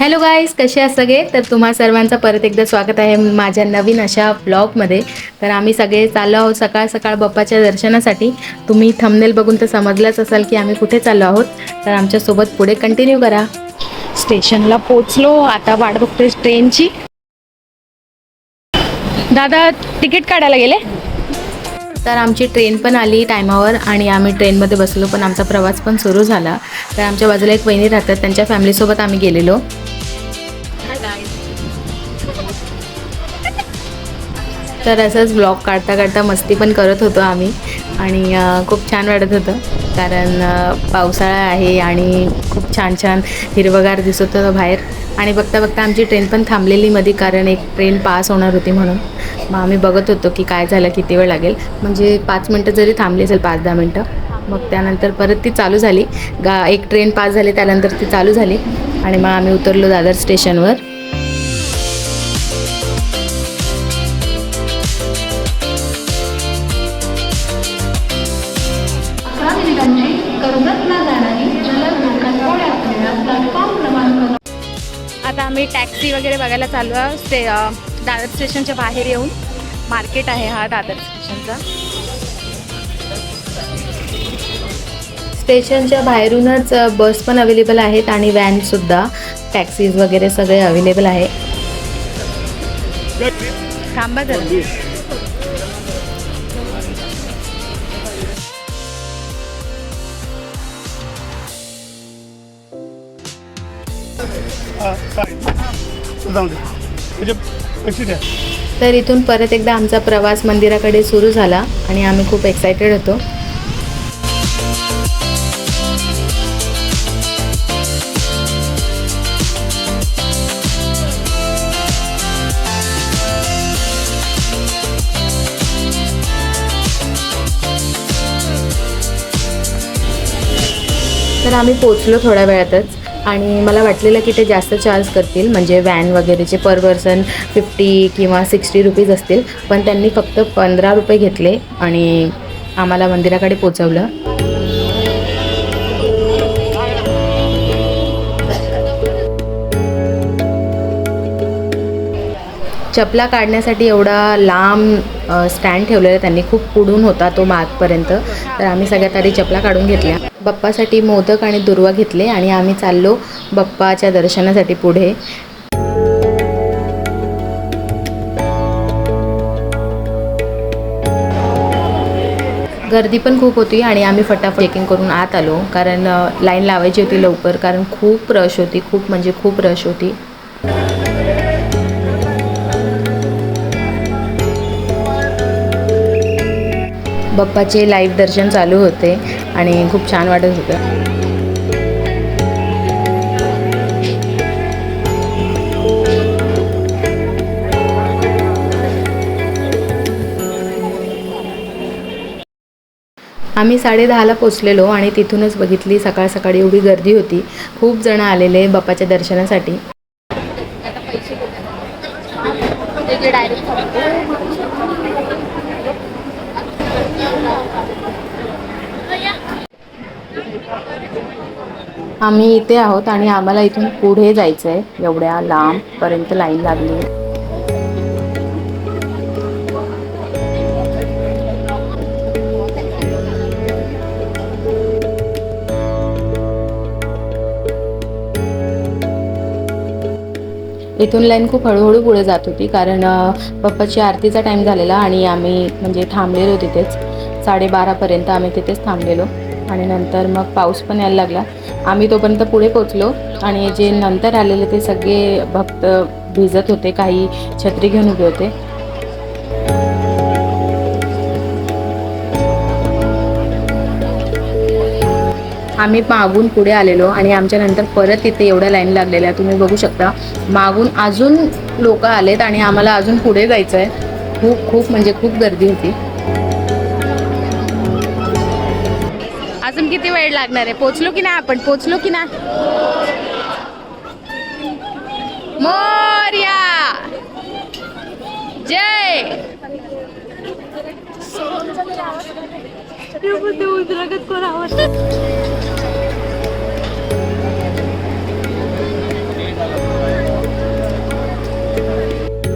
Hello guys, कसे आहात सगळे? तर तुम्हा सर्वांचं परत एकदा स्वागत आहे माझ्या नवीन अशा ब्लॉगमध्ये. तर आम्ही सगळे चाललो आहोत सकाळ सकाळ बाप्पाच्या दर्शनासाठी. तुम्ही थंबनेल बघून तर समजलंच असाल की आम्ही कुठे चाललो आहोत. तर आमच्यासोबत पुढे कंटिन्यू करा. स्टेशनला पोचलो, आता वाट बघतोय ट्रेनची. दादा तिकीट काढायला गेले. तर आमची ट्रेन पण आली टायमावर आणि आम्ही ट्रेनमध्ये बसलो, पण आमचा प्रवास पण सुरू झाला. तर आमच्या बाजूला एक वहिनी राहतात, त्यांच्या फॅमिलीसोबत आम्ही गेलेलो. तर असंच ब्लॉग काढता काढता मस्ती पण करत होतो आम्ही आणि खूप छान वाटत होतं, कारण पावसाळा आहे आणि खूप छान छान हिरवगार दिसत होतं बाहेर. आणि बघता बघता आमची ट्रेन पण थांबलेली मध्ये, कारण एक ट्रेन पास होणार होती म्हणून. मग आम्ही बघत होतो की काय झालं, किती वेळ लागेल. म्हणजे 5 मिनटं जरी थांबली असेल, 5-10 मिनटं, मग त्यानंतर परत ती चालू झाली. एक ट्रेन पास झाली, त्यानंतर ती चालू झाली आणि मग आम्ही उतरलो दादर स्टेशनवर. आता आम्ही टॅक्सी वगैरे बघायला चालू आहोत. दादर स्टेशनच्या बाहेर येऊन मार्केट आहे हा दादर स्टेशनचा. स्टेशनच्या बाहेरूनच बस पण अवेलेबल आहेत आणि व्हॅनसुद्धा, टॅक्सीज वगैरे सगळे अवेलेबल आहे. थांबा जरा. तर इथून परत एकदा आमचा प्रवास मंदिराकडे सुरू झाला आणि आम्ही खूप एक्सायटेड होतो. तर आम्ही पोचलो थोड्या वेळातच आणि मला वाटलेलं की ते जास्त चार्ज करतील, म्हणजे व्हॅन वगैरेचे पर पर्सन 50 किंवा 60 रुपीज असतील, पण त्यांनी फक्त 15 रुपये घेतले आणि आम्हाला मंदिराकडे पोचवलं. चपला काढण्यासाठी एवढा लांब स्टँड ठेवलेला त्यांनी, खूप पुढून होता तो मागपर्यंत. तर आम्ही सगळ्यात आधी चपला काढून घेतल्या. बाप्पासाठी मोदक आणि दुर्वा घेतले आणि आम्ही चाललो बाप्पाच्या दर्शनासाठी पुढे. गर्दी पण खूप होती आणि आम्ही फटाफट चेकिंग करून आत आलो, कारण लाईन लावायची होती लवकर, कारण खूप रश होती, खूप म्हणजे खूप रश होती. बाप्पाचे लाईव्ह दर्शन चालू होते आणि खूप छान वाटत होतं. आम्ही 10:30ला पोचलेलो आणि तिथूनच बघितली सकाळ सकाळी एवढी गर्दी होती. खूप जण आलेले बाप्पाच्या दर्शनासाठी. आम्ही इथे आहोत आणि आम्हाला इथून पुढे जायचं आहे. एवढ्या लांबपर्यंत लाईन लागली. इथून लाईन खूप हळूहळू पुढे जात होती, कारण बाप्पाची आरतीचा टाईम झालेला आणि आम्ही म्हणजे थांबलेलो तिथेच. 12:30पर्यंत आम्ही तिथेच थांबलेलो आणि नंतर मग पाऊस पण यायला लागला. आम्ही तोपर्यंत पुढे पोचलो आणि जे नंतर आलेले ते सगळे भक्त भिजत होते, काही छत्री घेऊन उभे होते. आम्ही मागून पुढे आलेलो आणि आमच्या नंतर परत तिथे एवढ्या लाईन लागलेल्या तुम्ही बघू शकता. मागून अजून लोक आलेत आणि आम्हाला अजून पुढे जायचं आहे. खूप खूप म्हणजे खूप गर्दी होती. अजून किती वेळ लागणार आहे? पोचलो की नाही आपण? पोचलो की नाही? मोरया जय.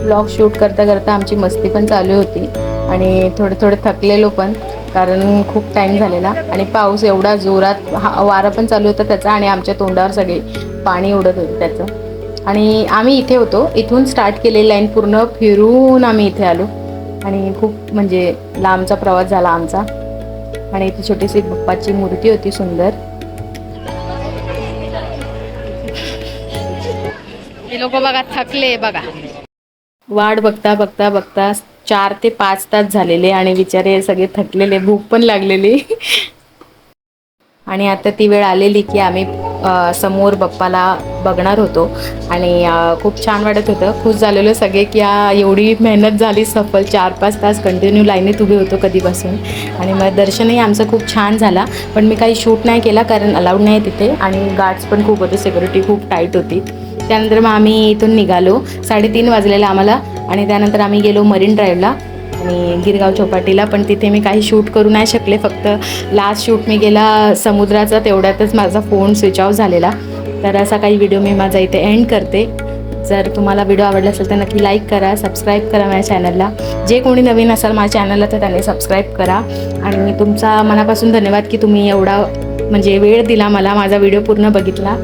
ब्लॉग शूट करता करता आमची मस्ती पण चालू होती आणि थोडे थकलेलो पण, कारण खूप टाईम झालेला आणि पाऊस एवढा जोरात, वारा पण चालू होता त्याचा आणि आमच्या तोंडावर सगळे पाणी उडत होतं त्याचं. आणि आम्ही इथे होतो, इथून स्टार्ट केलेली लाईन पूर्ण फिरून आम्ही इथे आलो आणि खूप म्हणजे लांबचा प्रवास झाला आमचा. आणि इथे छोटीशी बाप्पाची मूर्ती होती सुंदर. हे लोक बघा थकले बघा, वाट बघता बघता बघता 4 ते 5 तास झालेले आणि बिचारे सगळे थकलेले, भूक पण लागलेली. आणि आता ती वेळ आलेली की आम्ही समोर बाप्पाला बघणार होतो आणि खूप छान वाटत होतं. खुश झालेलो सगळे की एवढी मेहनत झाली सफल. 4-5 तास कंटिन्यू लाईनीत उभे होतो कधीपासून आणि मग दर्शनही आमचं खूप छान झाला. पण मी काही शूट नाही केला कारण अलाउड नाही तिथे आणि गार्ड्स पण खूप होते, सिक्युरिटी खूप टाईट होती. त्यानंतर मग आम्ही इथून निघालो, 3:30 वाजलेला आम्हाला आणि त्यानंतर आम्ही गेलो मरीन ड्राईव्हला आणि गिरगाव चौपाटीला. पण तिथे मी काही शूट करू नाही शकले, फक्त लास्ट शूट मी गेला समुद्राचा, तेवढ्यातच माझा फोन स्विच ऑफ झालेला. तर असा काही व्हिडिओ मी माझा इथे एंड करते. जर तुम्हाला व्हिडिओ आवडला असेल तर नक्की लाईक करा, सबस्क्राईब करा माझ्या चॅनलला. जे कोणी नवीन असाल माझ्या चॅनलला तर त्यांनी सबस्क्राईब करा. आणि तुमचा मनापासून धन्यवाद की तुम्ही एवढा म्हणजे वेळ दिला मला, माझा व्हिडिओ पूर्ण बघितला.